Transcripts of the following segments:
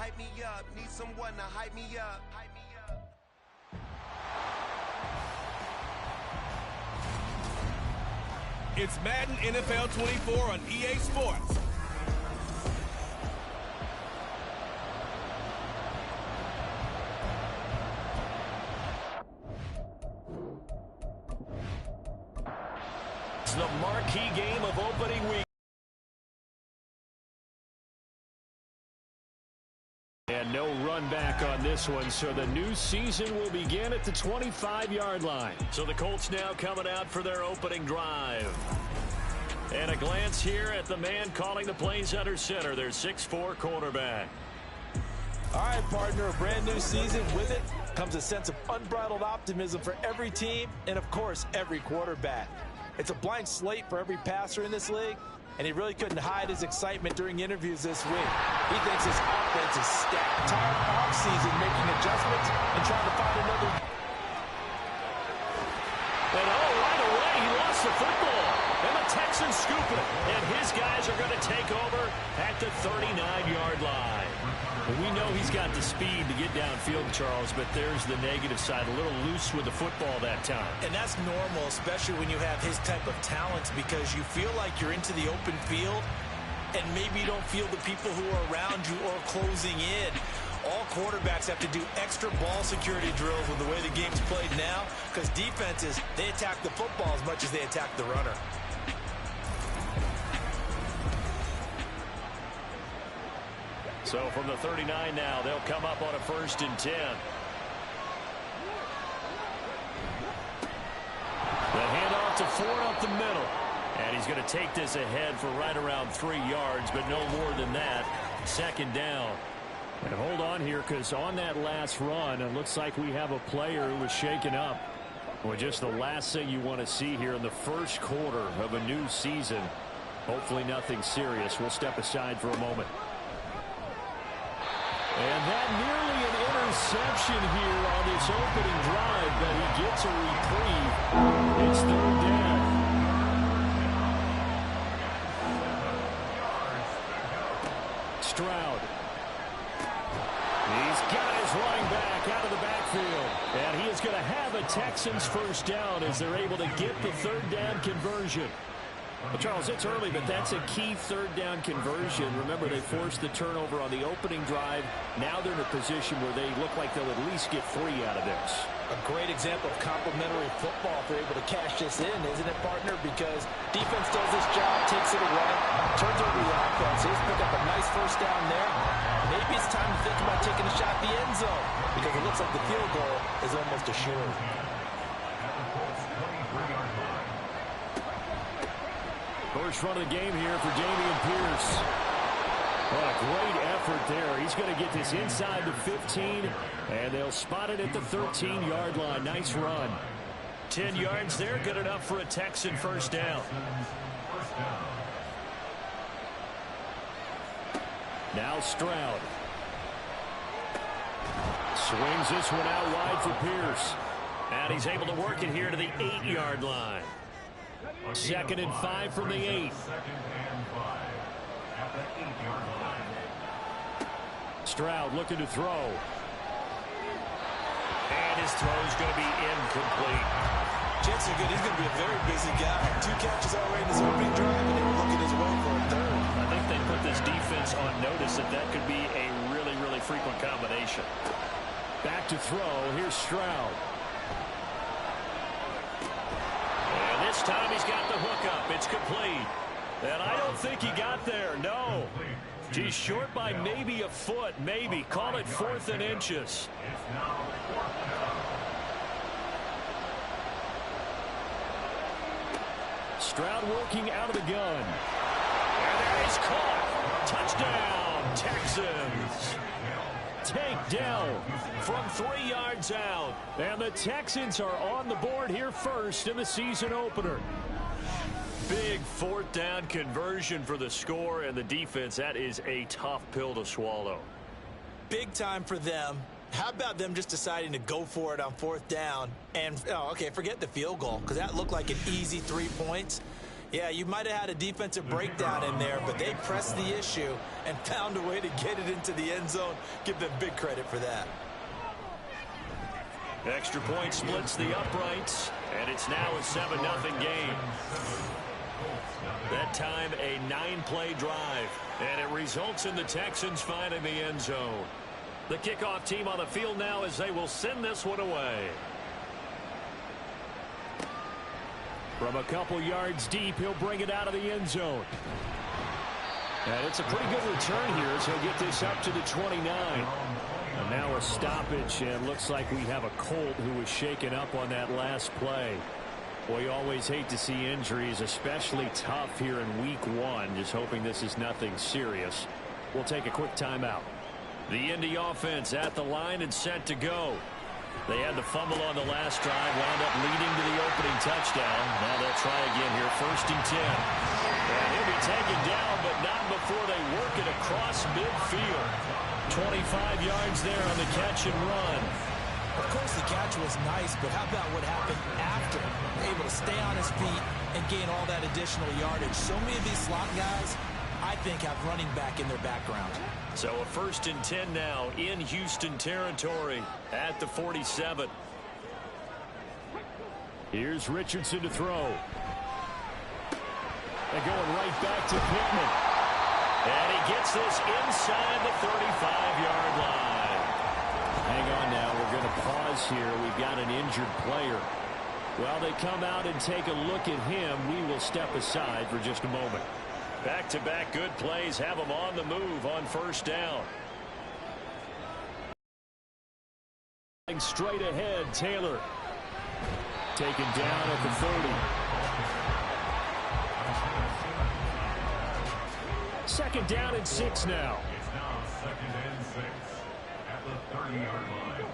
hype me up. Need someone to hype me up. Hype me up. It's Madden NFL 24 on EA Sports. It's the marquee game of opening week. And no run back on this one, so the new season will begin at the 25-yard line. So the Colts now coming out for their opening drive. And a glance here at the man calling the plays under center, their 6'4" quarterback. All right, partner, a brand new season. With it comes a sense of unbridled optimism for every team and, of course, every quarterback. It's a blank slate for every passer in this league, and he really couldn't hide his excitement during interviews this week. He thinks his offense is stacked. Tired offseason making adjustments and trying to find another. And right away, he lost the football. And the Texans scoop it. And his guys are going to take over at the 39-yard line. And we know he's got the speed to get downfield, Charles, but there's the negative side. A little loose with the football that time. And that's normal, especially when you have his type of talents, because you feel like you're into the open field and maybe you don't feel the people who are around you or closing in. All quarterbacks have to do extra ball security drills with the way the game's played now, because defenses, they attack the football as much as they attack the runner. So from the 39 now, they'll come up on a 1st and 10. The handoff to Ford up the middle. And he's going to take this ahead for right around 3 yards, but no more than that. 2nd down. And hold on here, because on that last run, it looks like we have a player who was shaken up. Well, just the last thing you want to see here in the first quarter of a new season. Hopefully nothing serious. We'll step aside for a moment. And that nearly an interception here on this opening drive, but he gets a reprieve. It's 3rd down. Stroud. He's got his running back out of the backfield. And he is going to have a Texans 1st down as they're able to get the 3rd down conversion. Well, Charles, it's early, but that's a key 3rd down conversion. Remember, they forced the turnover on the opening drive. Now they're in a position where they look like they'll at least get 3 out of this. A great example of complementary football if they're able to cash this in, isn't it, partner? Because defense does this job, takes it away, turns over the offense. He's picked up a nice 1st down there. Maybe it's time to think about taking a shot at the end zone, because it looks like the field goal is almost assured. First run of the game here for Dameon Pierce. What a great effort there. He's going to get this inside the 15, and they'll spot it at the 13-yard line. Nice run. 10 yards there, good enough for a Texan 1st down. Now Stroud. Swings this one out wide for Pierce. And he's able to work it here to the 8-yard line. 2nd and 5 from the 8. Stroud looking to throw. And his throw is going to be incomplete. Chances are good. He's going to be a very busy guy. 2 catches already in his opening drive, and they were looking his way for a 3rd. I think they put this defense on notice that that could be a really, really frequent combination. Back to throw. Here's Stroud. And this time he's got the hook up. It's complete. And I don't think he got there. No. He's short by maybe a foot. Maybe. Call it 4th and inches. Stroud working out of the gun. And there he's caught. Touchdown, Texans. Takedown from 3 yards out. And the Texans are on the board here first in the season opener. Big 4th down conversion for the score, and the defense, that is a tough pill to swallow. Big time for them. How about them just deciding to go for it on 4th down? And, okay, forget the field goal, because that looked like an easy 3 points. Yeah, you might have had a defensive breakdown in there, but they pressed the issue and found a way to get it into the end zone. Give them big credit for that. Extra point splits the uprights, and it's now a 7-0 game. That time, a 9-play drive, and it results in the Texans finding the end zone. The kickoff team on the field now as they will send this one away. From a couple yards deep, he'll bring it out of the end zone. And it's a pretty good return here as he'll get this up to the 29. And now a stoppage, and looks like we have a Colt who was shaken up on that last play. Well, you always hate to see injuries, especially tough here in week 1. Just hoping this is nothing serious. We'll take a quick timeout. The Indy offense at the line and set to go. They had the fumble on the last drive, wound up leading to the opening touchdown. Now they'll try again here, 1st and 10. And he'll be taken down, but not before they work it across midfield. 25 yards there on the catch and run. Of course, the catch was nice, but how about what happened after? Able to stay on his feet and gain all that additional yardage. So many of these slot guys, I think, have running back in their background. So a 1st and 10 now in Houston territory at the 47. Here's Richardson to throw. And going right back to Pittman. And he gets this inside the 35-yard line. Hang on now. We're going to pause here. We've got an injured player. While they come out and take a look at him, we will step aside for just a moment. Back-to-back good plays have them on the move on 1st down. Straight ahead, Taylor. Taken down at the 30. 2nd down and 6 now. It's now 2nd and 6 at the 30-yard line.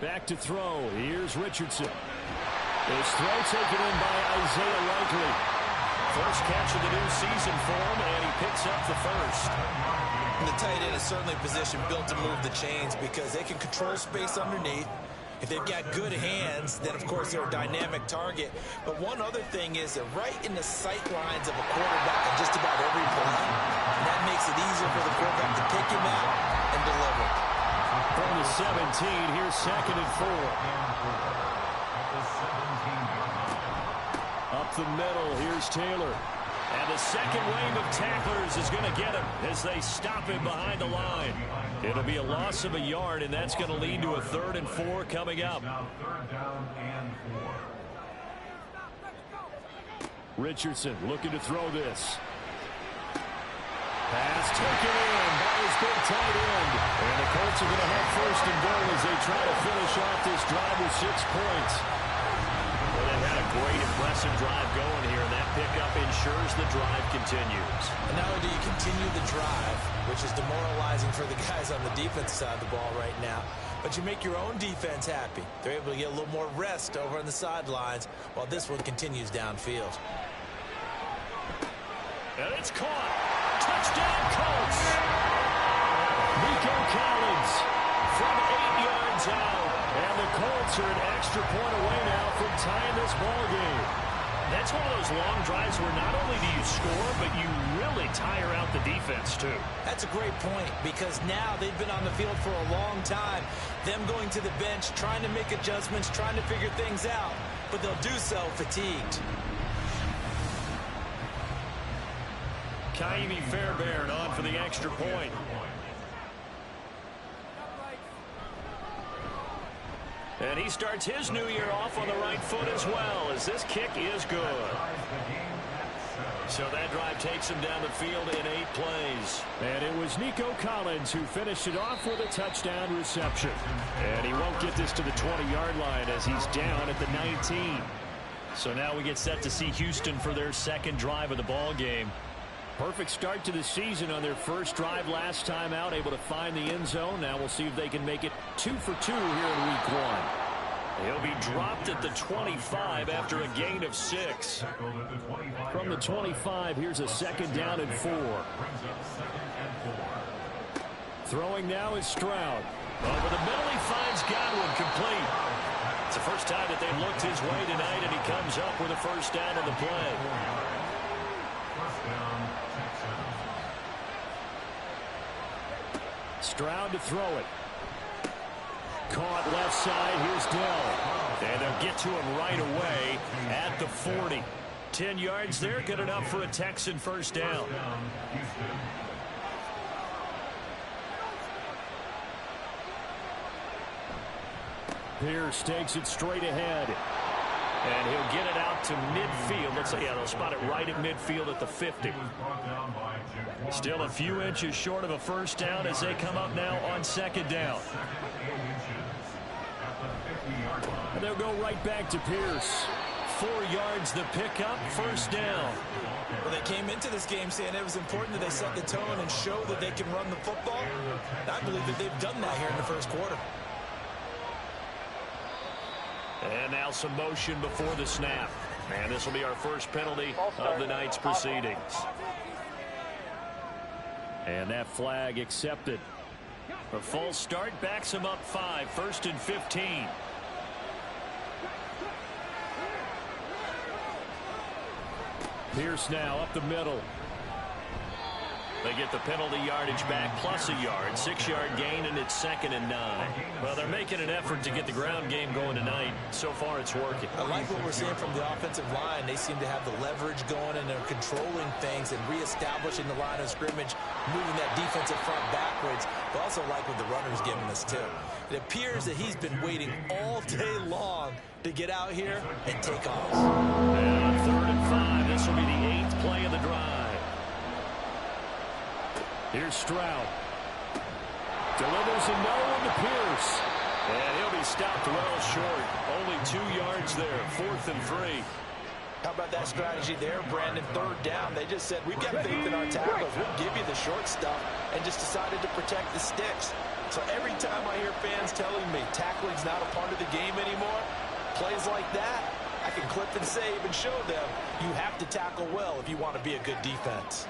Back to throw. Here's Richardson. This throw taken in by Isaiah Likely. First catch of the new season for him, and he picks up the 1st. And the tight end is certainly a position built to move the chains because they can control space underneath. If they've got good hands, then, of course, they're a dynamic target. But one other thing is they're right in the sight lines of a quarterback on just about every play. And that makes it easier for the quarterback to pick him out and deliver. From the 17, here's 2nd and 4. Up the middle, here's Taylor. And the second wave of tacklers is going to get him as they stop him behind the line. It'll be a loss of a yard, and that's going to lead to a 3rd and 4 coming up. Now 3rd down and 4. Richardson looking to throw this. Pass taken in by his big tight end. And the Colts are going to have 1st and goal as they try to finish off this drive with 6 points. Well, they've had a great, impressive drive going here, and that pickup ensures the drive continues. And not only do you continue the drive, which is demoralizing for the guys on the defense side of the ball right now, but you make your own defense happy. They're able to get a little more rest over on the sidelines while this one continues downfield. And it's caught. Touchdown, Colts. Nico Collins From 8 yards out. And the Colts are an extra point away now from tying this ball game. That's one of those long drives where not only do you score, but you really tire out the defense, too. That's a great point because now they've been on the field for a long time. Them going to the bench, trying to make adjustments, trying to figure things out, but they'll do so fatigued. Kaimi Fairbairn on for the extra point. And he starts his new year off on the right foot as well, as this kick is good. So that drive takes him down the field in 8 plays. And it was Nico Collins who finished it off with a touchdown reception. And he won't get this to the 20-yard line as he's down at the 19. So now we get set to see Houston for their 2nd drive of the ball game. Perfect start to the season on their 1st drive last time out, able to find the end zone. Now we'll see if they can make it 2 for 2 here in week 1. He'll be dropped at the 25 after a gain of 6. From the 25, here's a 2nd down and 4. Throwing now is Stroud. Over the middle, he finds Godwin complete. It's the first time that they've looked his way tonight, and he comes up with a first down on the play. First down, Texans. Stroud to throw it. Caught left side. Here's Dell. And they'll get to him right away at the 40. 10 yards there, good enough for a Texan first down. Houston. Pierce takes it straight ahead. And he'll get it out to midfield. Let's say, yeah, they'll spot it right at midfield at the 50. Brought down by Jim. Still a few inches short of a first down as they come up now on second down. Second 8 inches at the 50-yard line. And they'll go right back to Pierce. 4 yards the pickup, first down. Well, they came into this game saying it was important that they set the tone and show that they can run the football. I believe that they've done that here in the first quarter. And now some motion before the snap. And this will be our first penalty of the night's proceedings. And that flag accepted. A false start backs him up 5, first and 15. Pierce now up the middle. They get the penalty yardage back plus a yard. 6-yard gain, and it's 2nd and 9. Well, they're making an effort to get the ground game going tonight. So far, it's working. I like what we're seeing from the offensive line. They seem to have the leverage going, and they're controlling things and reestablishing the line of scrimmage, moving that defensive front backwards. But also like what the runner's giving us, too. It appears that he's been waiting all day long to get out here and take off. And on 3rd and 5, this will be the 8th play of the drive. Here's Stroud. Delivers a no to Pierce. And he'll be stopped well short. Only 2 yards there. 4th and 3. How about that strategy there, Brandon? 3rd down. They just said, we've got faith in our tacklers. We'll give you the short stuff, and just decided to protect the sticks. So every time I hear fans telling me tackling's not a part of the game anymore, plays like that, I can clip and save and show them you have to tackle well if you want to be a good defense.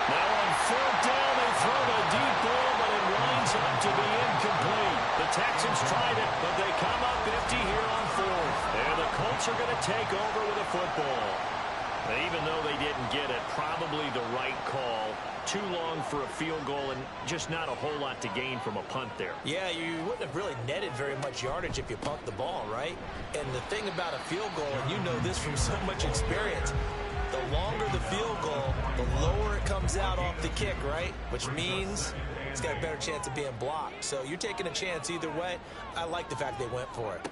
Now on 4th down, they throw a deep ball, but it winds up to be incomplete. The Texans tried it, but they come up empty here on 4th. And the Colts are going to take over with a football. And even though they didn't get it, probably the right call. Too long for a field goal and just not a whole lot to gain from a punt there. Yeah, you wouldn't have really netted very much yardage if you pumped the ball, right? And the thing about a field goal, and you know this from so much experience, the longer the field goal, the lower it comes out off the kick, right? Which means it's got a better chance of being blocked. So you're taking a chance either way. I like the fact they went for it.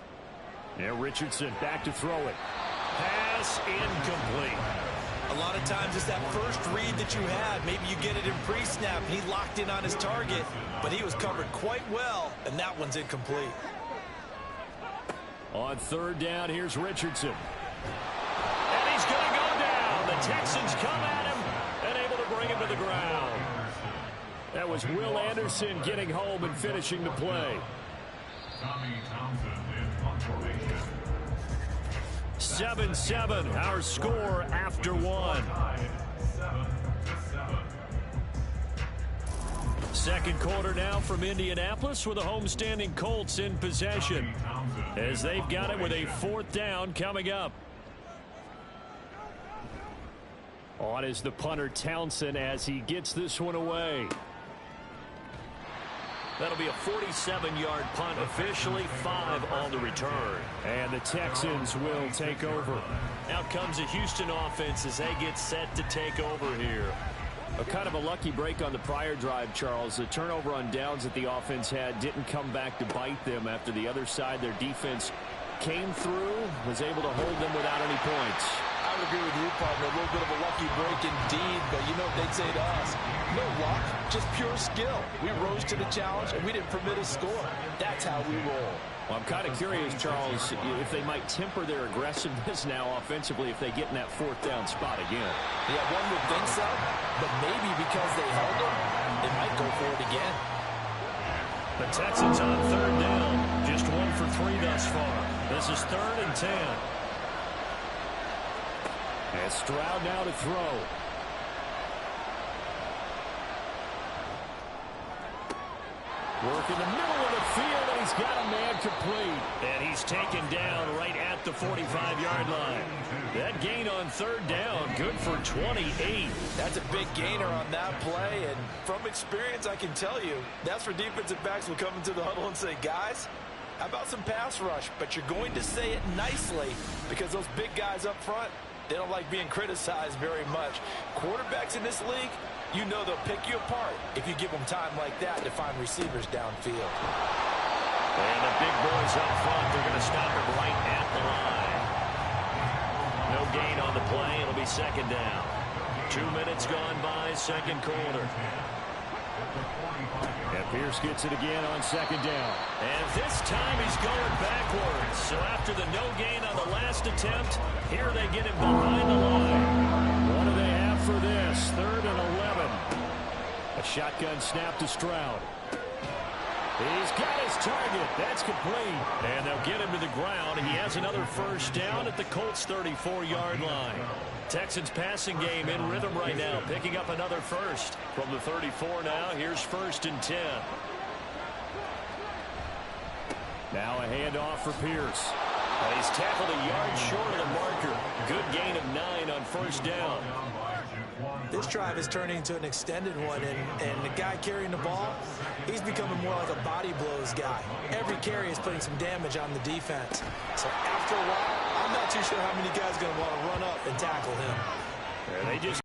Yeah, Richardson back to throw it. Pass incomplete. A lot of times it's that first read that you had. Maybe you get it in pre-snap, and he locked in on his target, but he was covered quite well, and that one's incomplete. On 3rd down, here's Richardson. And he's going to go down. The Texans come at him and able to bring him to the ground. That was Will Anderson getting home and finishing the play. Tommy Townsend in punt formation. 7-7, our score after 1. 7-7. Second quarter now from Indianapolis with the homestanding Colts in possession as they've got it with a 4th down coming up. On is the punter Townsend as he gets this one away. That'll be a 47-yard punt, officially 5 on the return. And the Texans will take over. Out comes the Houston offense as they get set to take over here. A kind of a lucky break on the prior drive, Charles. The turnover on downs that the offense had didn't come back to bite them after the other side. Their defense came through, was able to hold them without any points. I would agree with you, partner. A little bit of a lucky break indeed, but you know what they'd say to us? No luck, just pure skill. We rose to the challenge, and we didn't permit a score. That's how we roll. Well, I'm kind of curious, Charles, if they might temper their aggressiveness now offensively if they get in that 4th down spot again. Yeah, one would think so, but maybe because they held them, they might go for it again. The Texans on 3rd down, just 1 for 3 thus far. This is 3rd and 10. And Stroud now to throw. Work in the middle of the field, and he's got a man complete. And he's taken down right at the 45-yard line. That gain on third down, good for 28. That's a big gainer on that play, and from experience, I can tell you, that's where defensive backs will come into the huddle and say, guys, how about some pass rush? But you're going to say it nicely because those big guys up front, they don't like being criticized very much. Quarterbacks in this league, you know they'll pick you apart if you give them time like that to find receivers downfield. And the big boys up front, they're going to stop him right at the line. No gain on the play. It'll be second down. 2 minutes gone by, second quarter. And Pierce gets it again on second down. And this time he's going backwards. So after the no gain on the last attempt, here they get him behind the line. What do they have for this? 3rd and 11. A shotgun snap to Stroud. He's got his target. That's complete. And they'll get him to the ground. He has another first down at the Colts' 34-yard line. Texans passing game in rhythm right now, picking up another first. From the 34 now, here's 1st and 10. Now a handoff for Pierce. And he's tackled a yard short of the marker. Good gain of 9 on first down. This drive is turning into an extended one, and the guy carrying the ball, he's becoming more like a body blows guy. Every carry is putting some damage on the defense. So after a while, I'm not too sure how many guys are going to want to run up and tackle him. And they just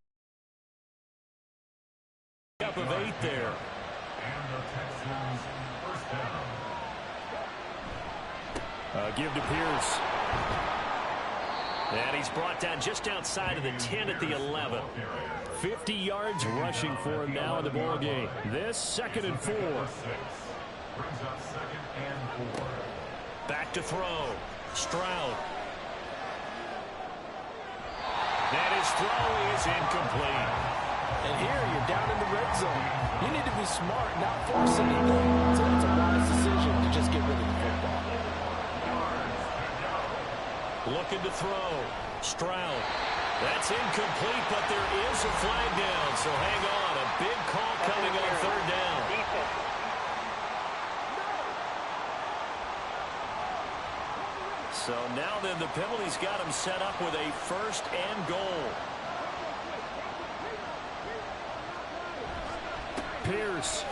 up of 8 there. And the Texans first down. Give to Pierce. And he's brought down just outside of the 10 at the 11. 50 yards rushing for him now in the ball game. This 2nd and 4. Brings up 2nd and 4. Back to throw. Stroud. And his throw is incomplete. And here you're down in the red zone. You need to be smart, not force anything. So that's a wise decision to just get rid of the football. Looking to throw. Stroud. That's incomplete, but there is a flag down. So hang on. A big call coming on 3rd down. So now then the penalty's got him set up with a 1st and goal. Pierce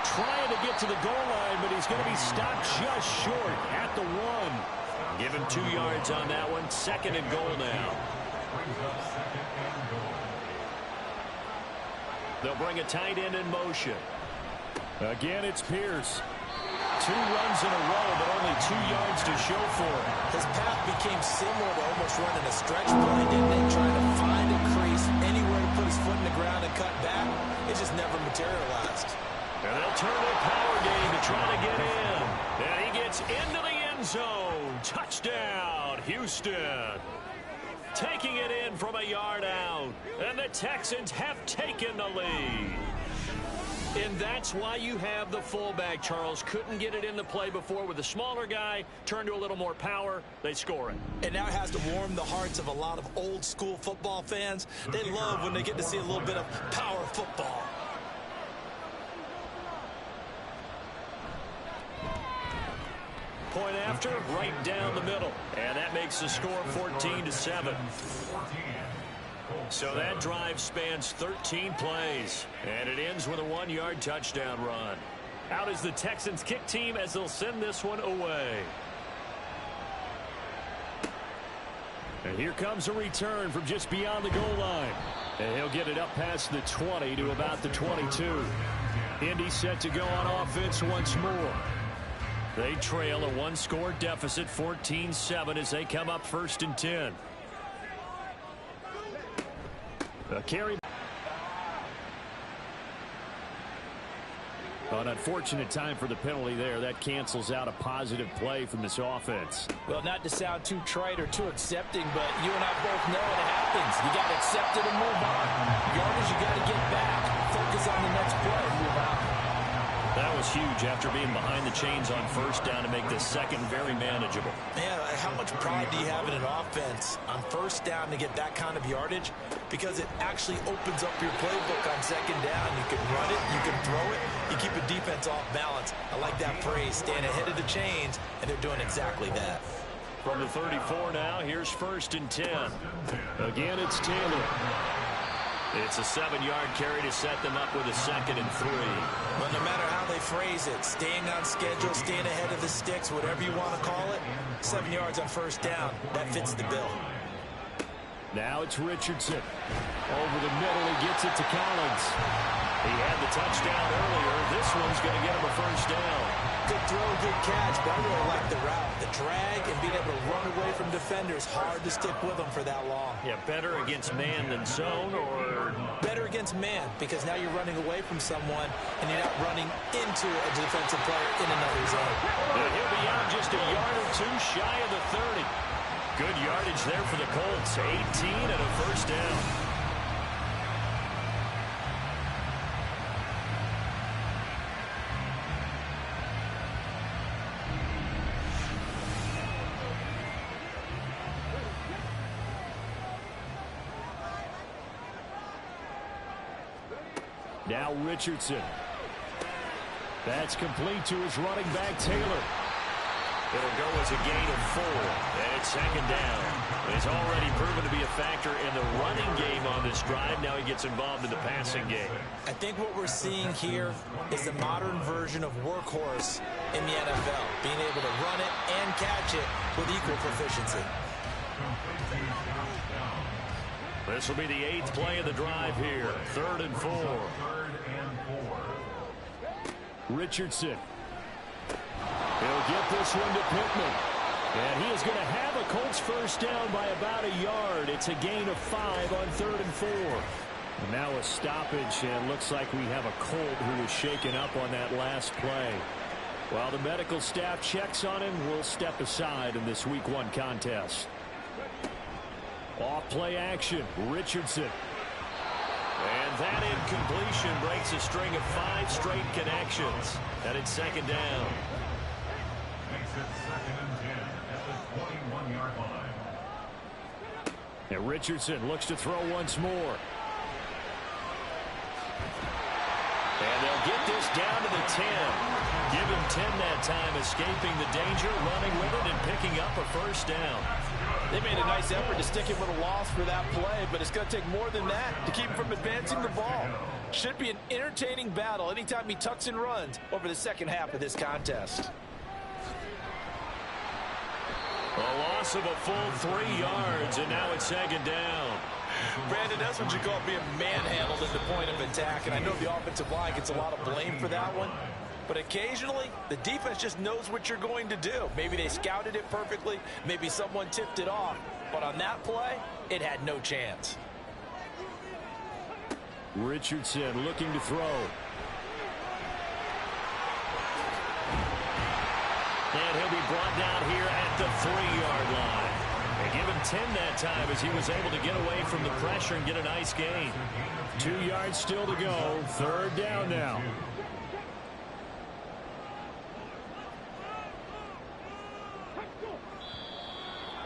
trying to get to the goal line, but he's going to be stopped just short at the 1. Give him 2 yards on that one. 2nd and goal now. They'll bring a tight end in motion. Again, it's Pierce. 2 runs in a row, but only 2 yards to show for it. His path became similar to almost running a stretch play, didn't it? Trying to find a crease, anywhere to put his foot in the ground and cut back. It just never materialized. And they'll turn their power game to try to get in. And he gets into the end zone. Touchdown, Houston. Taking it in from a yard out. And the Texans have taken the lead. And that's why you have the fullback, Charles. Couldn't get it into play before with a smaller guy. Turned to a little more power. They score it. And now it has to warm the hearts of a lot of old-school football fans. They love when they get to see a little bit of power football. Point after, right down the middle. And that makes the score 14-7. So that drive spans 13 plays. And it ends with a 1-yard touchdown run. Out is the Texans kick team as they'll send this one away. And here comes a return from just beyond the goal line. And he'll get it up past the 20 to about the 22. Indy set to go on offense once more. They trail a 1-score deficit, 14-7, as they come up 1st and 10. A carry. An unfortunate time for the penalty there. That cancels out a positive play from this offense. Well, not to sound too trite or too accepting, but you and I both know it happens. You got to accept it and move on. Yardage, you got to get back. Focus on the next play and move on. That was huge after being behind the chains on 1st down to make this 2nd very manageable. Man, how much pride do you have in an offense on 1st down to get that kind of yardage? Because it actually opens up your playbook on 2nd down. You can run it, you can throw it, you keep it defense off balance. I like that phrase, staying ahead of the chains, and they're doing exactly that. From the 34 now, here's 1st and 10. Again, it's Taylor. It's a 7-yard carry to set them up with a 2nd and 3. Well, no matter how they phrase it, staying on schedule, staying ahead of the sticks, whatever you want to call it, 7 yards on 1st down, that fits the bill. Now it's Richardson. Over the middle, he gets it to Collins. He had the touchdown earlier. This one's going to get him a 1st down. Good throw, good catch, but I really like the route. The drag and being able to run away from defenders, hard to stick with them for that long. Yeah, better against man than zone, or? Better against man, because now you're running away from someone and you're not running into a defensive player in another zone. Yeah, he'll be out just a yard or two shy of the 30. Good yardage there for the Colts. 18 and a 1st down. Now Richardson. That's complete to his running back, Taylor. It'll go as a gain of 4, and it's 2nd down. He's already proven to be a factor in the running game on this drive. Now he gets involved in the passing game. I think what we're seeing here is the modern version of workhorse in the NFL, being able to run it and catch it with equal proficiency. This will be the 8th play of the drive here. 3rd and 4. Richardson. He'll get this one to Pittman. And he is going to have a Colts 1st down by about a yard. It's a gain of 5 on 3rd and 4. And now a stoppage, and looks like we have a Colt who was shaken up on that last play. While the medical staff checks on him, we'll step aside in this Week 1 contest. Off play action, Richardson. And that incompletion breaks a string of 5 straight connections. And it's 2nd down. Makes it 2nd and 10 at the 21-yard line. And Richardson looks to throw once more. And they'll get this down to the 10. Give him 10 that time, escaping the danger, running with it, and picking up a 1st down. They made a nice effort to stick him with a loss for that play, but it's going to take more than that to keep him from advancing the ball. Should be an entertaining battle anytime he tucks and runs over the second half of this contest. A loss of a full 3 yards, and now it's 2nd down. Brandon, that's what you call being manhandled at the point of attack, and I know the offensive line gets a lot of blame for that one. But occasionally, the defense just knows what you're going to do. Maybe they scouted it perfectly. Maybe someone tipped it off. But on that play, it had no chance. Richardson looking to throw. And he'll be brought down here at the 3-yard line. They give him 10 that time as he was able to get away from the pressure and get a nice gain. 2 yards still to go. 3rd down now.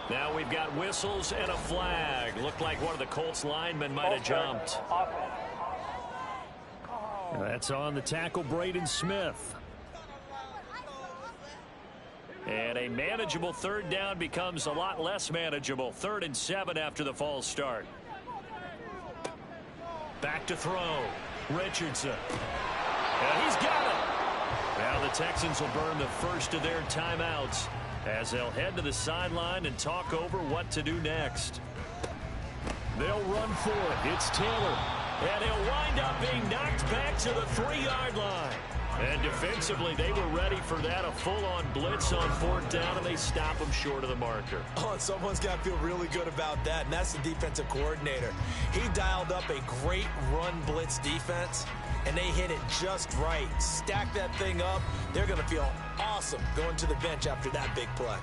Now we've got whistles and a flag. Looked like one of the Colts linemen might have jumped. That's on the tackle, Braden Smith. And a manageable 3rd down becomes a lot less manageable. 3rd and 7 after the false start. Back to throw. Richardson. And he's got it. Now the Texans will burn the first of their timeouts as they'll head to the sideline and talk over what to do next. They'll run for it. It's Taylor. And he'll wind up being knocked back to the 3-yard line. And defensively, they were ready for that, a full-on blitz on 4th down, and they stop him short of the marker. Oh, and someone's got to feel really good about that, and that's the defensive coordinator. He dialed up a great run blitz defense, and they hit it just right. Stack that thing up. They're going to feel awesome going to the bench after that big play.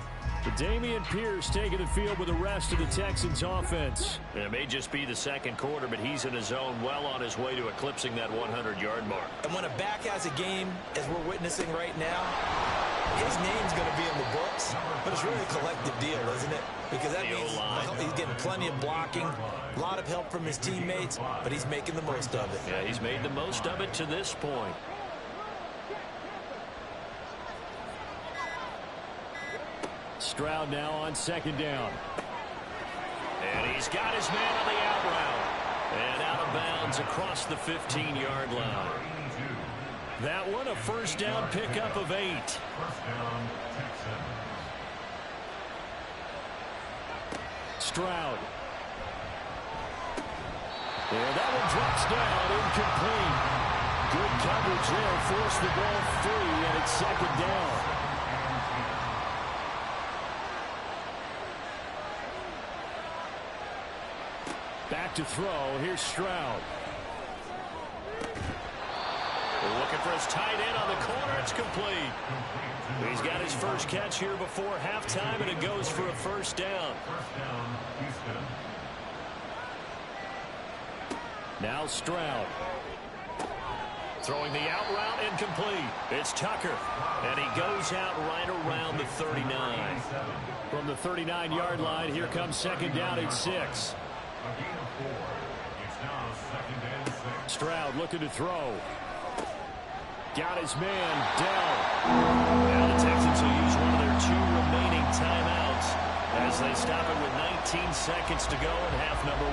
Dameon Pierce taking the field with the rest of the Texans offense. It may just be the 2nd quarter, but he's in his zone, well on his way to eclipsing that 100-yard mark. And when a back has a game, as we're witnessing right now, his name's going to be in the books, but it's really a collective deal, isn't it? Because that means he's getting plenty of blocking, a lot of help from his teammates, but he's making the most of it. Yeah, he's made the most of it to this point. Stroud now on second down. And he's got his man on the out route. And out of bounds across the 15-yard line. That one a first down pickup of 8. First down, Texans. Stroud. And that one drops down, incomplete. Good coverage there, forced the ball free, and it's second down. Back to throw, here's Stroud. Looking for his tight end on the corner, it's complete. He's got his first catch here before halftime, and it goes for a first down. First down, Houston. Now Stroud. Throwing the out route, incomplete. It's Tucker, and he goes out right around the 39. From the 39-yard line, here comes second down and 6. A gain of 4. It's now second and 6. Stroud looking to throw. Got his man, Dell. Now the Texans will use one of their 2 remaining timeouts as they stop it with 19 seconds to go in half number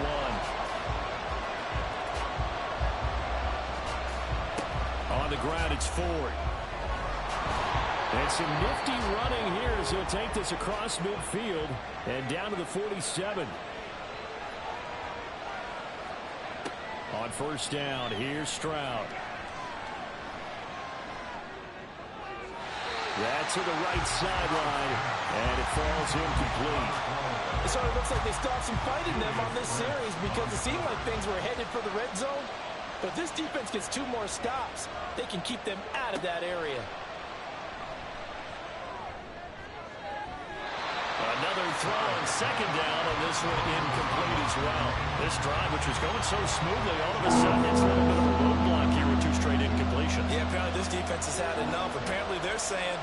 1. On the ground, it's Ford. And some nifty running here as he'll take this across midfield and down to the 47. On first down, here's Stroud. That's to the right sideline, and it falls incomplete. It sort of looks like they still have some fight in them on this series because it seemed like things were headed for the red zone. But if this defense gets 2 more stops, they can keep them out of that area. Another throw on second down, and this one incomplete as well. This drive, which was going so smoothly, all of a sudden it's a little bit of a roadblock here with 2 straight incompletions. Yeah, apparently this defense has had enough. Apparently they're saying,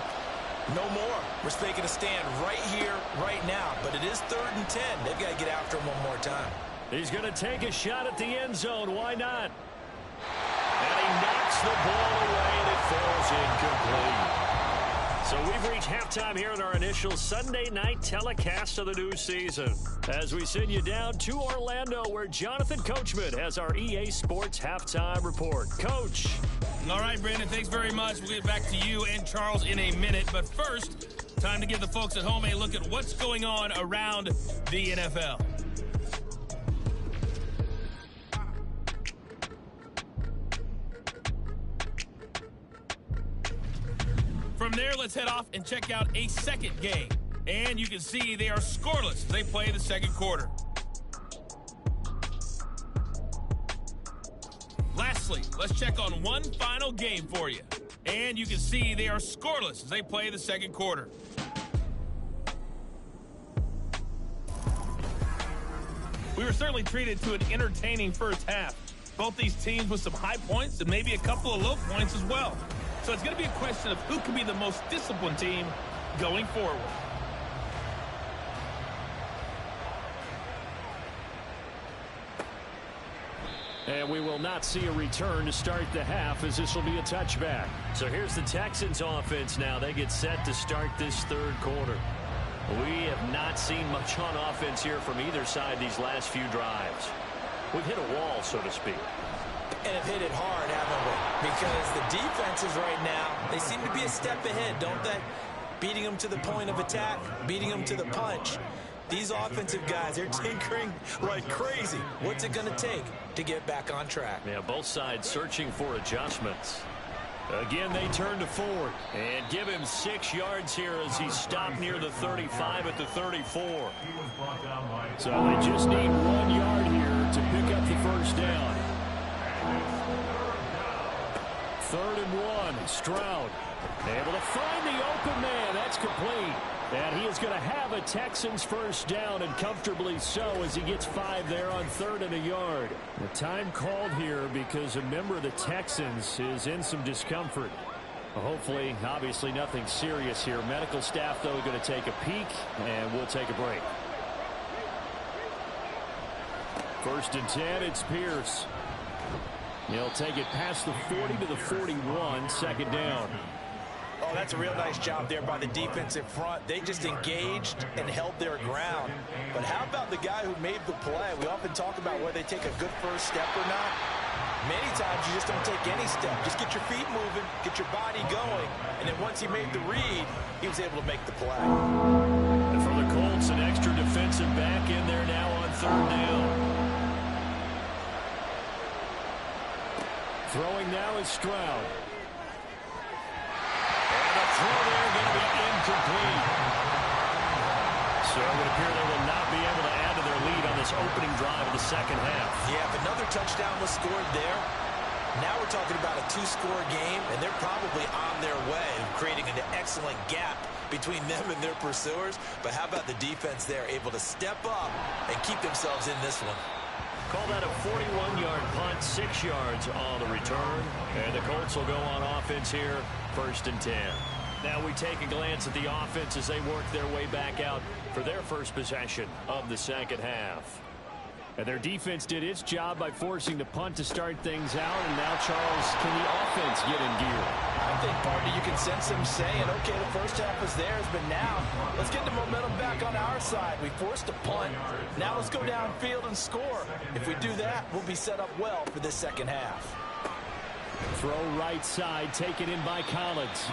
no more. We're taking a stand right here, right now. But it is 3rd and 10. They've got to get after him one more time. He's going to take a shot at the end zone. Why not? And he knocks the ball away, and it falls incomplete. So we've reached halftime here in our initial Sunday night telecast of the new season. As we send you down to Orlando, where Jonathan Coachman has our EA Sports halftime report. Coach. All right, Brandon, thanks very much. We'll get back to you and Charles in a minute. But first, time to give the folks at home a look at what's going on around the NFL. From there, let's head off and check out a second game. And you can see they are scoreless as they play the second quarter. Lastly, let's check on one final game for you. And you can see they are scoreless as they play the second quarter. We were certainly treated to an entertaining first half. Both these teams with some high points and maybe a couple of low points as well. So it's going to be a question of who can be the most disciplined team going forward. And we will not see a return to start the half, as this will be a touchback. So here's the Texans offense now. They get set to start this third quarter. We have not seen much on offense here from either side these last few drives. We've hit a wall, so to speak. And have hit it hard, haven't we? Because the defenses right now, they seem to be a step ahead, don't they? Beating them to the point of attack, beating them to the punch. These offensive guys, they're tinkering like crazy. What's it going to take to get back on track? Yeah, both sides searching for adjustments. Again, they turn to Ford. And give him 6 yards here as he stopped near the 35 at the 34. He was brought down by So they just need 1 yard here to pick up the first down. 3rd and 1. Stroud able to find the open man. That's complete. And he is going to have a Texans first down, and comfortably so, as he gets 5 there on 3rd and a yard. The time called here because a member of the Texans is in some discomfort. Hopefully, obviously nothing serious here. Medical staff, though, going to take a peek, and we'll take a break. 1st and 10, it's Pierce. He'll take it past the 40 to the 41, 2nd down. Oh, that's a real nice job there by the defensive front. They just engaged and held their ground. But how about the guy who made the play? We often talk about whether they take a good first step or not. Many times you just don't take any step. Just get your feet moving, get your body going, and then once he made the read, he was able to make the play. And for the Colts, an extra defensive back in there now on third down. Throwing now is Stroud. And the throw there going to be incomplete. So it would appear they will not be able to add to their lead on this opening drive of the second half. Yeah, if another touchdown was scored there, now we're talking about a two-score game, and they're probably on their way of creating an excellent gap between them and their pursuers. But how about the defense there, able to step up and keep themselves in this one? Call that a 41-yard punt, 6 yards on the return. And the Colts will go on offense here, 1st and 10. Now we take a glance at the offense as they work their way back out for their first possession of the second half. And their defense did its job by forcing the punt to start things out. And now, Charles, can the offense get in gear? I think, partner, you can sense them saying, okay, the first half is theirs, but now let's get the momentum back on our side. We forced a punt. Now let's go downfield and score. If we do that, we'll be set up well for this second half. Throw right side, taken in by Collins.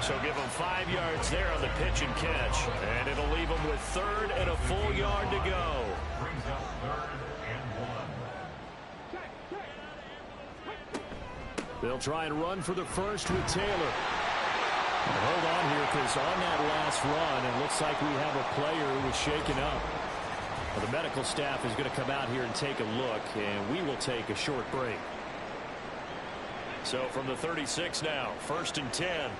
So give them 5 yards there on the pitch and catch. And it'll leave them with 3rd and a full yard to go. Brings up 3rd and 1. They'll try and run for the first with Taylor. And hold on here, because on that last run, it looks like we have a player who was shaken up. Well, the medical staff is going to come out here and take a look, and we will take a short break. So from the 36 now, 1st and 10.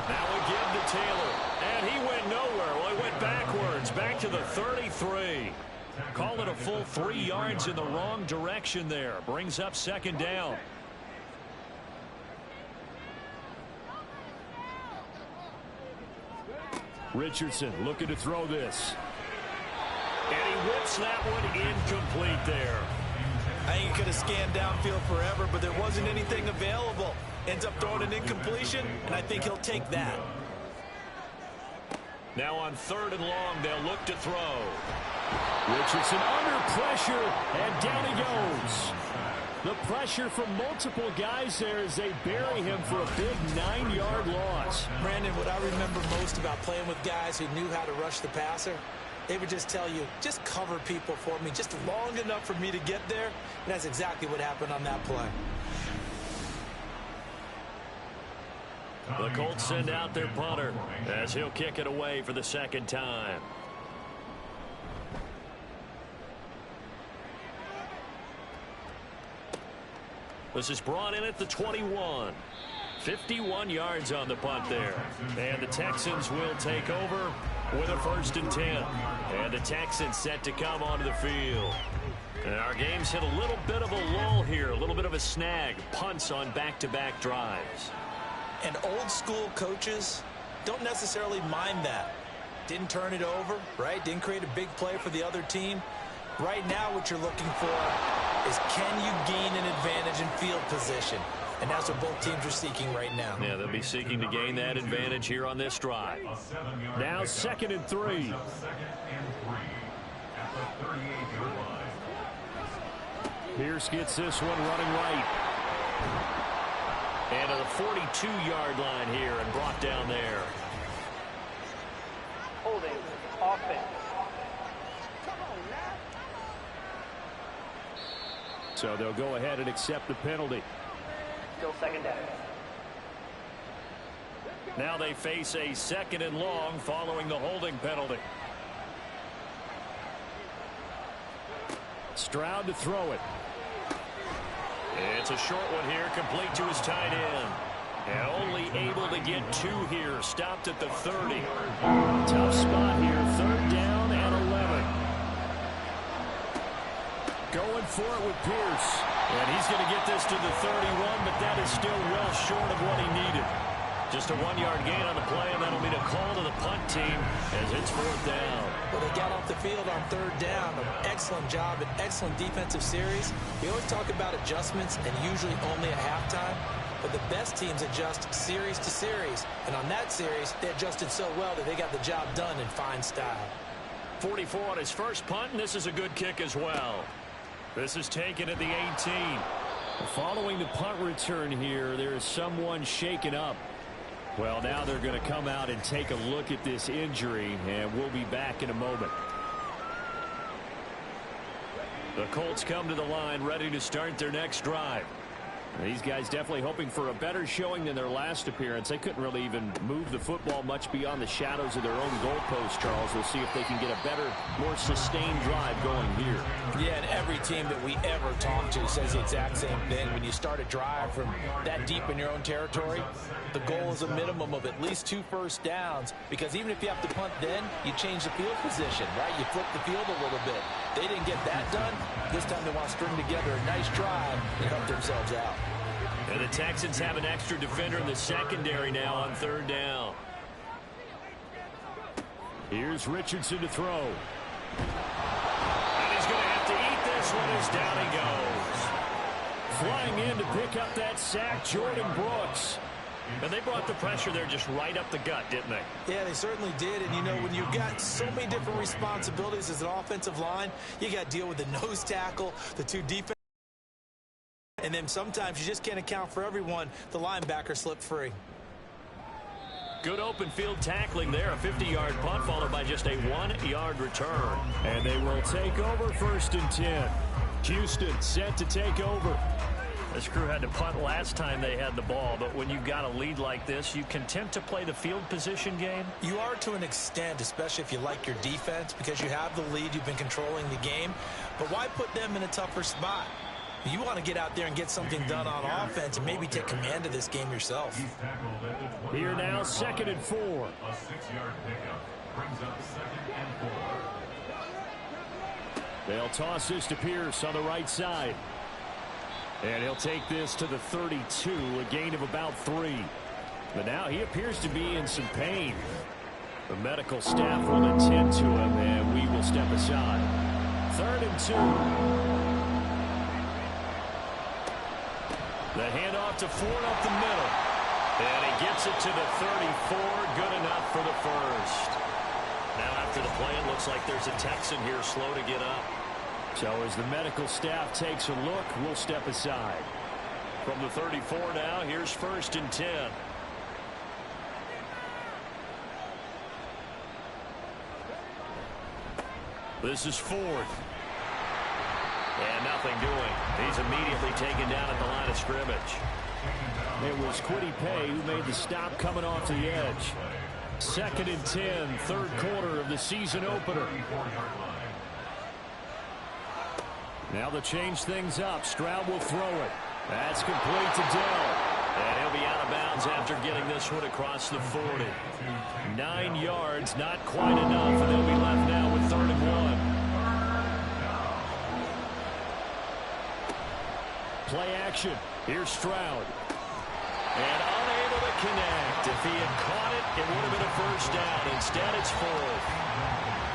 Now we give to Taylor, and he went nowhere. Well, he went backwards, back to the 33. Call it a full 3 yards in the wrong direction there. Brings up 2nd down. Richardson looking to throw this. And he whips that one incomplete there. I think he could have scanned downfield forever, but there wasn't anything available. Ends up throwing an incompletion, and I think he'll take that. Now on 3rd and long, they'll look to throw. Richardson under pressure, and down he goes. The pressure from multiple guys there as they bury him for a big 9-yard loss. Brandon, what I remember most about playing with guys who knew how to rush the passer, they would just tell you, just cover people for me, just long enough for me to get there. And that's exactly what happened on that play. The Colts send out their punter as he'll kick it away for the 2nd time. This is brought in at the 21. 51 yards on the punt there. And the Texans will take over with a 1st and 10. And the Texans set to come onto the field. And our game's hit a little bit of a lull here, a little bit of a snag. Punts on back-to-back drives. And old school coaches don't necessarily mind that. Didn't turn it over, right? Didn't create a big play for the other team. Right now what you're looking for is, can you gain an advantage in field position? And that's what both teams are seeking right now. Yeah, they'll be seeking to gain that advantage here on this drive. Now 2nd and 3. Pierce gets this one running right. And to the 42-yard line here and brought down there. Holding offense. So they'll go ahead and accept the penalty. Still 2nd down. Now they face a 2nd and long following the holding penalty. Stroud to throw it. It's a short one here, complete to his tight end. And only able to get 2 here, stopped at the 30. Tough spot here, 3rd down and 11. Going for it with Pierce. And he's going to get this to the 31, but that is still well short of what he needed. Just a 1-yard gain on the play, and that'll be a call to the punt team as it's 4th down. Well, they got off the field on 3rd down. An excellent job, an excellent defensive series. We always talk about adjustments and usually only at halftime. But the best teams adjust series to series. And on that series, they adjusted so well that they got the job done in fine style. 44 on his first punt, and this is a good kick as well. This is taken at the 18. Following the punt return here, there is someone shaken up. Well, now they're going to come out and take a look at this injury, and we'll be back in a moment. The Colts come to the line ready to start their next drive. These guys definitely hoping for a better showing than their last appearance. They couldn't really even move the football much beyond the shadows of their own goalpost, Charles. We'll see if they can get a better, more sustained drive going here. Yeah, and every team that we ever talk to says the exact same thing. When you start a drive from that deep in your own territory, the goal is a minimum of at least 2 first downs, because even if you have to punt then, you change the field position, right? You flip the field a little bit. They didn't get that done. This time they want to string together a nice drive and help themselves out. And the Texans have an extra defender in the secondary now on 3rd down. Here's Richardson to throw. And he's going to have to eat this one as down he goes. Flying in to pick up that sack, Jordan Brooks. And they brought the pressure there just right up the gut, didn't they? Yeah, they certainly did. And, you know, when you've got so many different responsibilities as an offensive line, you got to deal with the nose tackle, the 2 defense. And then sometimes you just can't account for everyone. The linebacker slipped free. Good open field tackling there. A 50-yard punt followed by just a 1-yard return. And they will take over 1st and 10. Houston set to take over. This crew had to punt last time they had the ball, but when you've got a lead like this, you content to play the field position game? You are to an extent, especially if you like your defense, because you have the lead, you've been controlling the game. But why put them in a tougher spot? You want to get out there and get something done on offense and maybe take command of this game yourself. Here now, 2nd and 4. A 6-yard pickup brings up 2nd and 4. They'll toss this to Pierce on the right side. And he'll take this to the 32, a gain of about 3. But now he appears to be in some pain. The medical staff will attend to him, and we will step aside. 3rd and 2. The handoff to Ford up the middle. And he gets it to the 34. Good enough for the first. Now after the play, it looks like there's a Texan here slow to get up. So as the medical staff takes a look, we'll step aside. From the 34 now, here's 1st and 10. This is Ford. And nothing doing. He's immediately taken down at the line of scrimmage. It was Quiddy Pay who made the stop coming off the edge. 2nd and 10, 3rd quarter of the season opener. Now they'll change things up. Stroud will throw it. That's complete to Dell. And he'll be out of bounds after getting this one across the 40. 9 yards, not quite enough, and they'll be left now with 3rd and 1. Play action. Here's Stroud. And unable to connect. If he had caught it, it would have been a first down. Instead, it's 4th.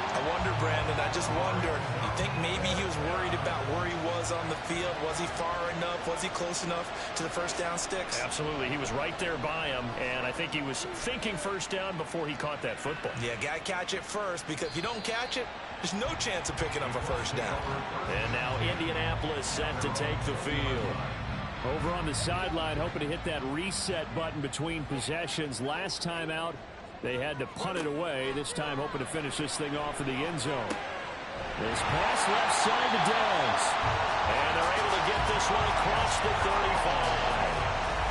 I wonder, Brandon, I just wonder, you think maybe he was worried about where he was on the field? Was he far enough? Was he close enough to the first down sticks? Absolutely. He was right there by him, and I think he was thinking first down before he caught that football. Yeah, got to catch it first, because if you don't catch it, there's no chance of picking up a first down. And now Indianapolis set to take the field. Over on the sideline, hoping to hit that reset button between possessions. Last time out, they had to punt it away. This time hoping to finish this thing off in the end zone. This pass left side to Downs. And they're able to get this one across the 35.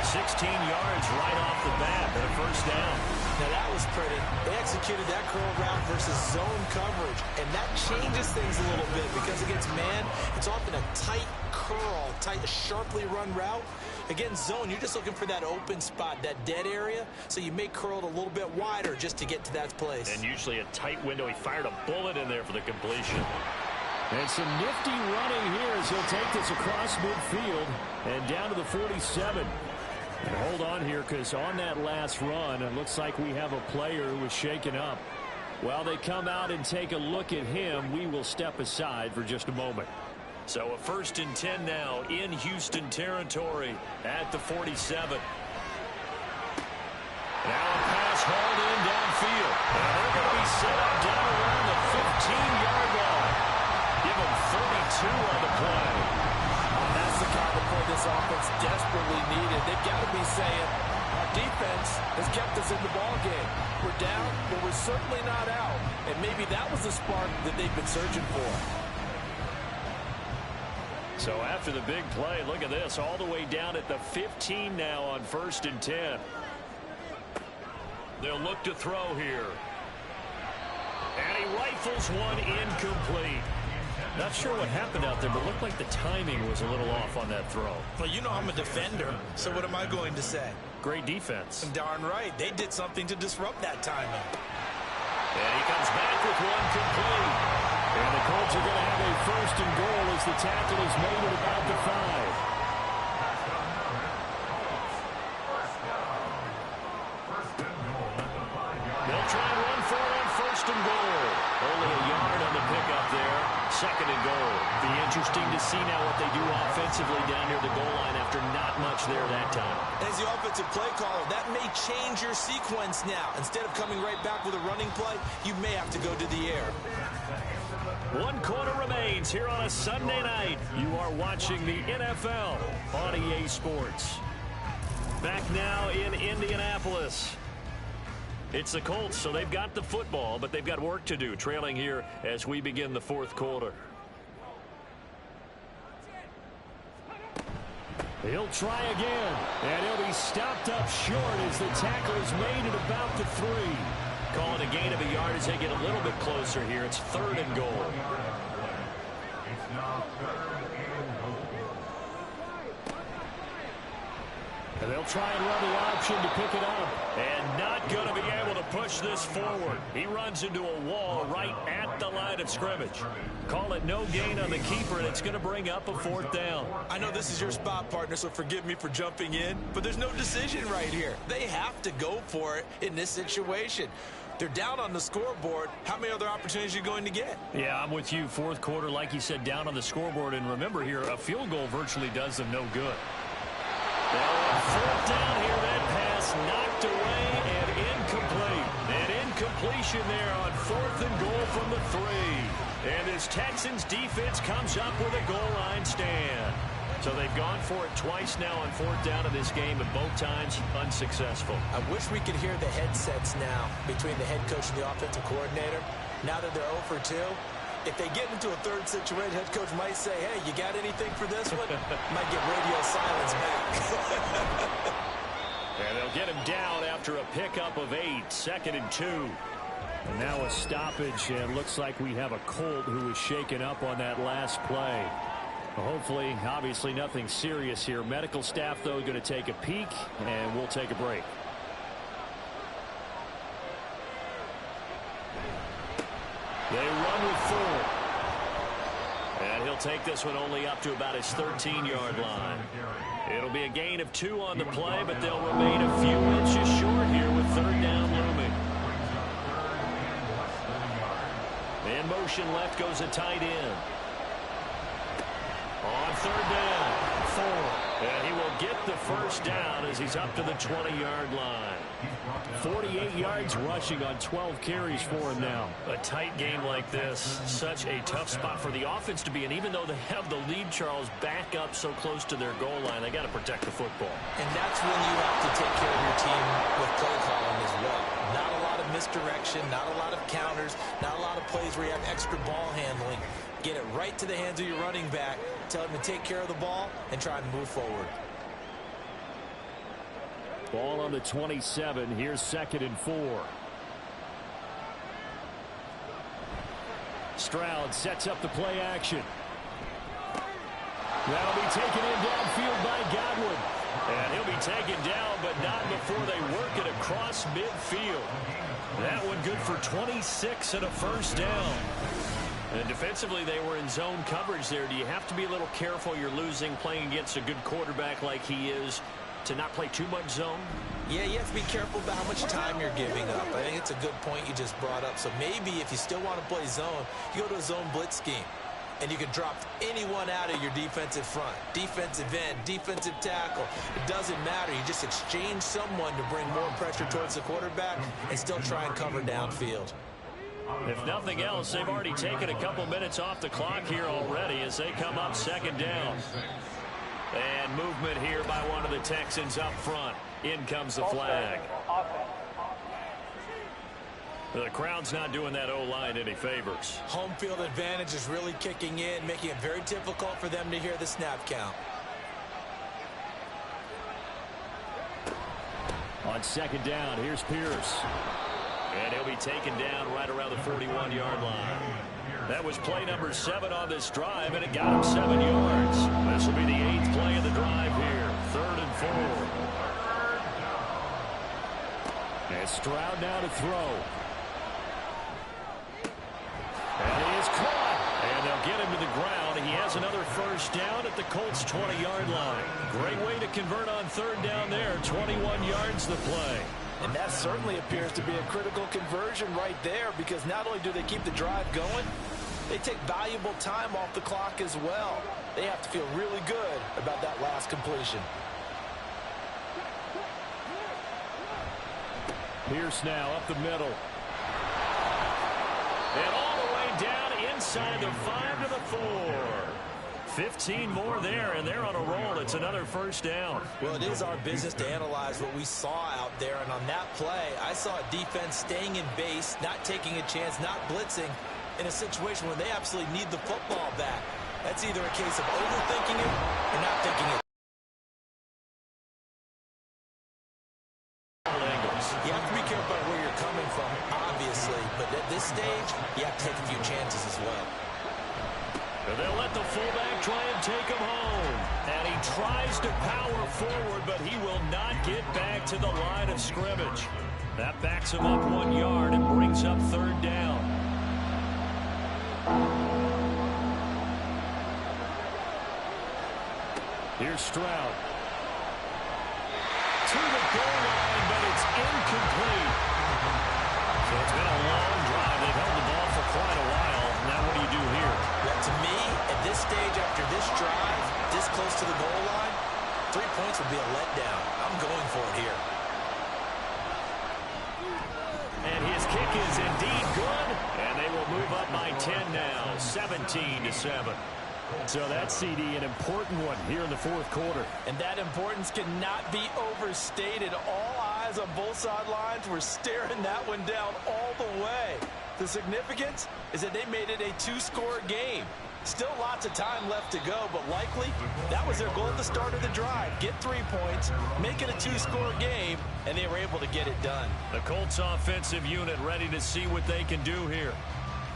16 yards right off the bat and a first down. Now that was pretty. They executed that curl route versus zone coverage, and that changes things a little bit because against man, it's often a tight curl, tight, sharply run route. Against zone, you're just looking for that open spot, that dead area, so you may curl it a little bit wider just to get to that place. And usually a tight window. He fired a bullet in there for the completion. And some nifty running here as he'll take this across midfield and down to the 47. And hold on here, because on that last run, it looks like we have a player who was shaken up. While they come out and take a look at him, we will step aside for just a moment. So a 1st and 10 now in Houston territory at the 47. Now a pass hauled in downfield. And they're going to be set up down around the 15-yard line. Give them 32 on the play. That's the kind of play this offense desperately needed. They've got to be saying, our defense has kept us in the ballgame. We're down, but we're certainly not out. And maybe that was the spark that they've been searching for. So after the big play, look at this, all the way down at the 15 now on 1st and 10. They'll look to throw here. And he rifles one incomplete. Not sure what happened out there, but looked like the timing was a little off on that throw. Well, you know I'm a defender, so what am I going to say? Great defense. Darn right. They did something to disrupt that timing. And he comes back with one complete. And the Colts are going to have a 1st and goal as the tackle is made at about the 5. They'll try and run for it on 1st and goal. Only a yard on the pickup there. 2nd and goal. Be interesting to see now what they do offensively down near the goal line after not much there that time. As the offensive play caller, that may change your sequence now. Instead of coming right back with a running play, you may have to go to the air. 1 quarter remains here on a Sunday night. You are watching the NFL on EA Sports. Back now in Indianapolis. It's the Colts, so they've got the football, but they've got work to do, trailing here as we begin the 4th quarter. He'll try again, and he'll be stopped up short as the tackle is made at about the 3. Calling a gain of a yard as they get a little bit closer here. It's 3rd and goal. It's now 3rd and goal. And they'll try and run the option to pick it up. And not going to be able to push this forward. He runs into a wall right at the line of scrimmage. Call it no gain on the keeper, and it's going to bring up a 4th down. I know this is your spot, partner, so forgive me for jumping in, but there's no decision right here. They have to go for it in this situation. They're down on the scoreboard. How many other opportunities are you going to get? Yeah, I'm with you. 4th quarter, like you said, down on the scoreboard. And remember here, a field goal virtually does them no good. Well, 4th down here, that pass knocked away and incomplete. An incompletion there on 4th and goal from the 3. And this Texans defense comes up with a goal line stand. So they've gone for it twice now on 4th down of this game, and both times unsuccessful. I wish we could hear the headsets now between the head coach and the offensive coordinator. Now that they're 0 for 2, if they get into a 3rd situation, head coach might say, hey, you got anything for this one? Might get radio silence back. And they'll get him down after a pickup of 8, 2nd and 2. And now a stoppage, and looks like we have a Colt who was shaken up on that last play. Hopefully, obviously nothing serious here. Medical staff, though, going to take a peek, and we'll take a break. They run with 4. And he'll take this one only up to about his 13-yard line. It'll be a gain of 2 on the play, but they'll remain a few inches short here with 3rd down looming. In motion left goes a tight end. On 3rd down, 4. And he will get the 1st down as he's up to the 20-yard line. 48 yards rushing on 12 carries for him now. A tight game like this, such a tough spot for the offense to be in. Even though they have the lead, Charles, back up so close to their goal line, they got to protect the football. And that's when you have to take care of your team with play calling as well. Not a lot of misdirection, not a lot of counters, not a lot of plays where you have extra ball handling. Get it right to the hands of your running back, tell him to take care of the ball, and try and move forward. Ball on the 27. Here's 2nd and 4. Stroud sets up the play action. That'll be taken in downfield by Godwin. And he'll be taken down, but not before they work it across midfield. That one good for 26 and a 1st down. And defensively, they were in zone coverage there. Do you have to be a little careful? You're losing, playing against a good quarterback like he is. to not play too much zone? Yeah, you have to be careful about how much time you're giving up. I think it's a good point you just brought up. So maybe if you still want to play zone, you go to a zone blitz scheme. And you can drop anyone out of your defensive front. Defensive end, defensive tackle. It doesn't matter. You just exchange someone to bring more pressure towards the quarterback and still try and cover downfield. If nothing else, they've already taken a couple minutes off the clock here already as they come up second down. And movement here by one of the Texans up front. In comes the flag. The crowd's not doing that O-line any favors. Home field advantage is really kicking in, making it very difficult for them to hear the snap count. On second down, here's Pierce. And he'll be taken down right around the 41-yard line. That was play number 7 on this drive, and it got him 7 yards. This will be the 8th play of the drive here. 3rd and 4. And Stroud now to throw. And he is caught. And they'll get him to the ground. He has another first down at the Colts' 20-yard line. Great way to convert on 3rd down there. 21 yards the play. And that certainly appears to be a critical conversion right there, because not only do they keep the drive going, they take valuable time off the clock as well. They have to feel really good about that last completion. Pierce now up the middle. And all the way down inside the 5 to the 4. 15 more there, and they're on a roll. It's another first down. Well, it is our business to analyze what we saw out there, and on that play, I saw a defense staying in base, not taking a chance, not blitzing, in a situation where they absolutely need the football back. That's either a case of overthinking it or not thinking it. You have to be careful about where you're coming from, obviously, but at this stage, you have to take a few chances as well. And they'll let the fullback try and take him home. And he tries to power forward, but he will not get back to the line of scrimmage. That backs him up 1 yard and brings up 3rd down. Here's Stroud. To the goal line, but it's incomplete. So it's been a long drive. They've held the ball for quite a while. Now what do you do here? Well, to me, at this stage, after this drive, this close to the goal line, 3 points would be a letdown. I'm going for it here. And his kick is indeed good. And they will move up by 10 now, 17-7. So that CD, an important one here in the 4th quarter. And that importance cannot be overstated. All eyes on both sidelines were staring that one down all the way. The significance is that they made it a 2-score game. Still lots of time left to go, but likely that was their goal at the start of the drive. Get 3 points, make it a 2-score game, and they were able to get it done. The Colts offensive unit ready to see what they can do here.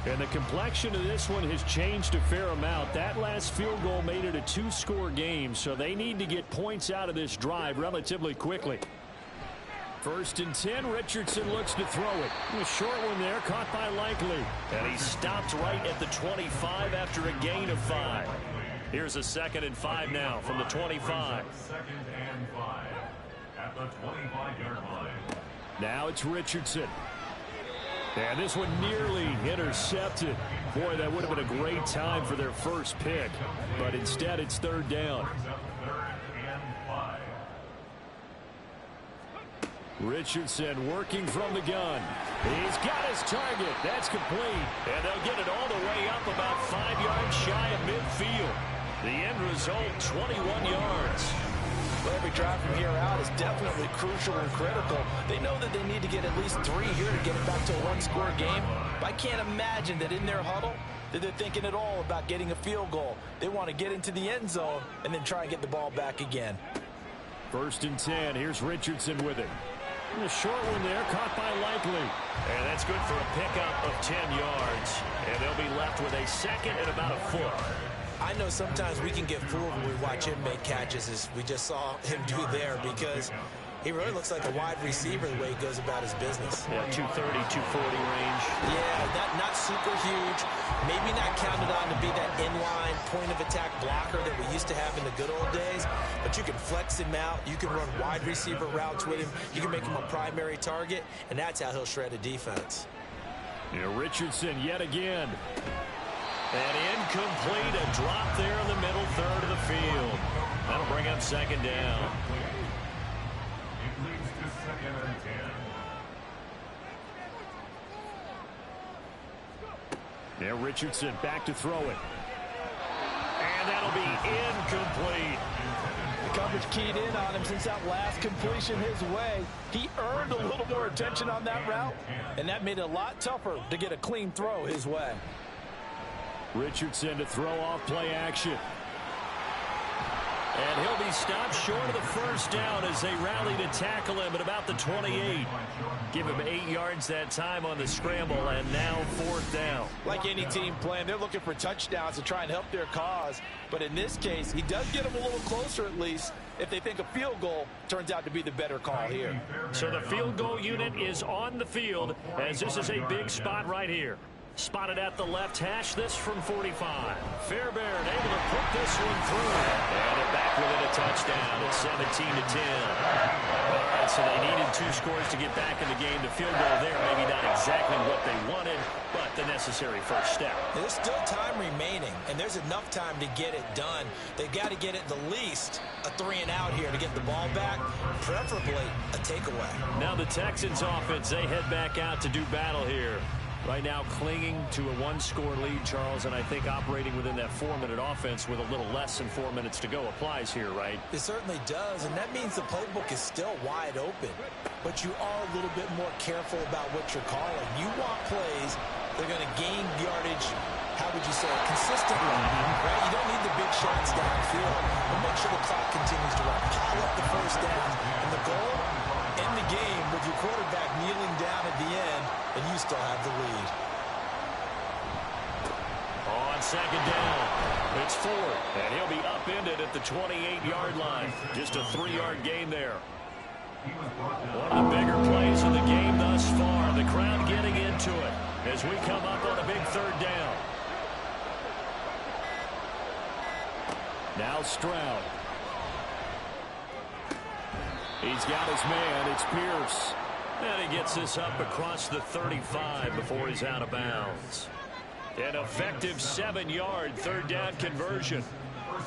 And the complexion of this one has changed a fair amount. That last field goal made it a 2-score game, so they need to get points out of this drive relatively quickly. 1st and 10, Richardson looks to throw it. A short one there, caught by Likely. And he stopped right at the 25 after a gain of 5. Here's a 2nd and 5 now from the 25. 2nd and 5 at the 25-yard line. Now it's Richardson. And this one nearly intercepted. Boy, that would have been a great time for their first pick. But instead, it's 3rd down. Richardson working from the gun. He's got his target. That's complete. And they'll get it all the way up about 5 yards shy of midfield. The end result, 21 yards. Well, every drive from here out is definitely crucial and critical. They know that they need to get at least 3 here to get it back to a 1-score game. But I can't imagine that in their huddle that they're thinking at all about getting a field goal. They want to get into the end zone and then try and get the ball back again. 1st and 10. Here's Richardson with it. And a short one there, caught by Likely. And that's good for a pickup of 10 yards. And they'll be left with a 2nd and about a 4th. I know sometimes we can get fooled when we watch him make catches, as we just saw him do there, because He really looks like a wide receiver the way he goes about his business. Yeah, 230, 240 range. Yeah, not super huge. Maybe not counted on to be that inline point-of-attack blocker that we used to have in the good old days, but you can flex him out. You can run wide receiver routes with him. You can make him a primary target, and that's how he'll shred a defense. Yeah, Richardson yet again. And incomplete, a drop there in the middle third of the field. That'll bring up second down. It leads to second and 10. Now Richardson back to throw it. And that'll be incomplete. The coverage keyed in on him since that last completion his way. He earned a little more attention on that route, and that made it a lot tougher to get a clean throw his way. Richardson to throw off play action. And he'll be stopped short of the first down as they rally to tackle him at about the 28. Give him 8 yards that time on the scramble, and now fourth down. Like any team playing, they're looking for touchdowns to try and help their cause. But in this case, he does get them a little closer at least if they think a field goal turns out to be the better call here. So the field goal unit is on the field as this is a big spot right here. Spotted at the left hash, this from 45. Fairbairn able to put this one through. And it back within a touchdown. It's 17-10. All right, so they needed 2 scores to get back in the game. The field goal there, maybe not exactly what they wanted, but the necessary first step. There's still time remaining, and there's enough time to get it done. They've got to get at the least a 3-and-out here to get the ball back, preferably a takeaway. Now the Texans offense, they head back out to do battle here. Right now clinging to a 1-score lead, Charles, and I think operating within that 4-minute offense with a little less than 4 minutes to go applies here, right? It certainly does, and that means the playbook is still wide open. But you are a little bit more careful about what you're calling. You want plays that are going to gain yardage, how would you say it, consistently, right? You don't need the big shots downfield, but make sure the clock continues to run. Pile up the first down, and the goal, end the game with your quarterback kneeling down at the end, and you still have the lead. On second down, it's 4, and he'll be upended at the 28-yard line. Just a 3-yard gain there. One of the bigger plays of the game thus far. The crowd getting into it as we come up on a big third down. Now Stroud. He's got his man. It's Pierce. And he gets this up across the 35 before he's out of bounds. An effective 7-yard third down conversion.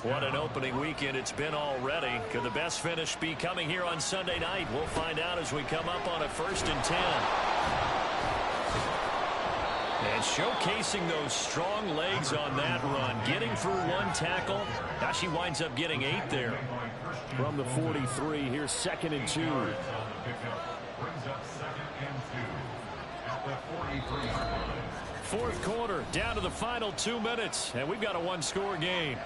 What an opening weekend it's been already. Could the best finish be coming here on Sunday night? We'll find out as we come up on a 1st and 10. And showcasing those strong legs on that run. Getting through 1 tackle. Gosh, he winds up getting 8 there. From the 43, here's 2nd and 2. Fourth quarter, down to the final 2 minutes, and we've got a 1-score game.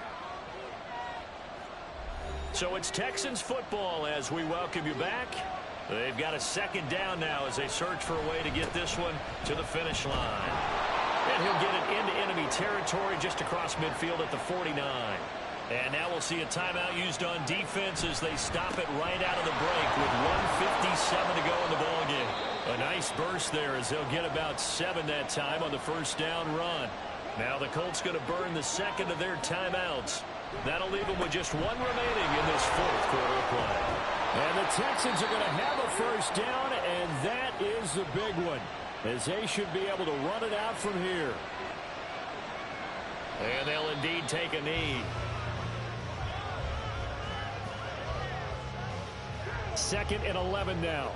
So it's Texans football as we welcome you back. They've got a 2nd down now as they search for a way to get this one to the finish line. And he'll get it into enemy territory just across midfield at the 49. And now we'll see a timeout used on defense as they stop it right out of the break with 1:57 to go in the ballgame. A nice burst there as they'll get about 7 that time on the first down run. Now the Colts going to burn the 2nd of their timeouts. That'll leave them with just 1 remaining in this 4th quarter of play. And the Texans are going to have a first down, and that is the big one, as they should be able to run it out from here. And they'll indeed take a knee. 2nd and 11 now.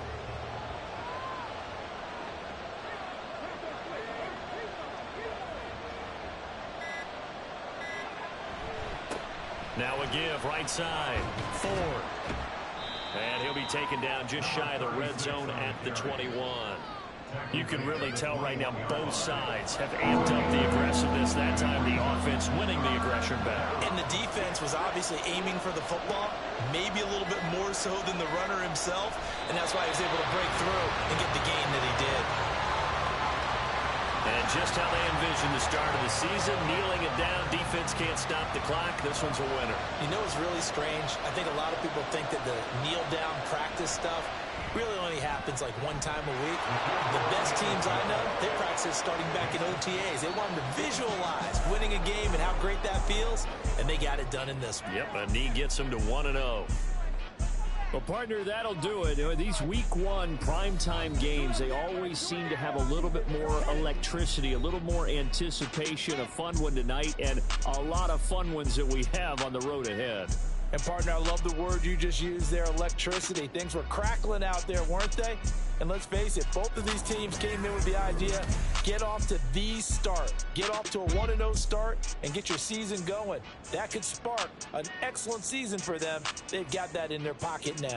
Now a give right side. Ford. And he'll be taken down just shy of the red zone at the 21. You can really tell right now both sides have amped up the aggressiveness. That time the offense winning the aggression back. And the defense was obviously aiming for the football, maybe a little bit more so than the runner himself, and that's why he was able to break through and get the gain that he did. And just how they envisioned the start of the season, kneeling it down, defense can't stop the clock. This one's a winner. You know what's really strange? I think a lot of people think that the kneel-down practice stuff really only happens like one time a week. The best teams I know, they practice starting back in OTAs. They want them to visualize winning a game and how great that feels, and they got it done in this one. Yep, a knee gets them to 1-0. Well, partner, that'll do it. These week one primetime games, they always seem to have a little bit more electricity, a little more anticipation. A fun one tonight, and a lot of fun ones that we have on the road ahead. And, partner, I love the word you just used there, electricity. Things were crackling out there, weren't they? And let's face it, both of these teams came in with the idea, get off to the start. Get off to a 1-0 start and get your season going. That could spark an excellent season for them. They've got that in their pocket now.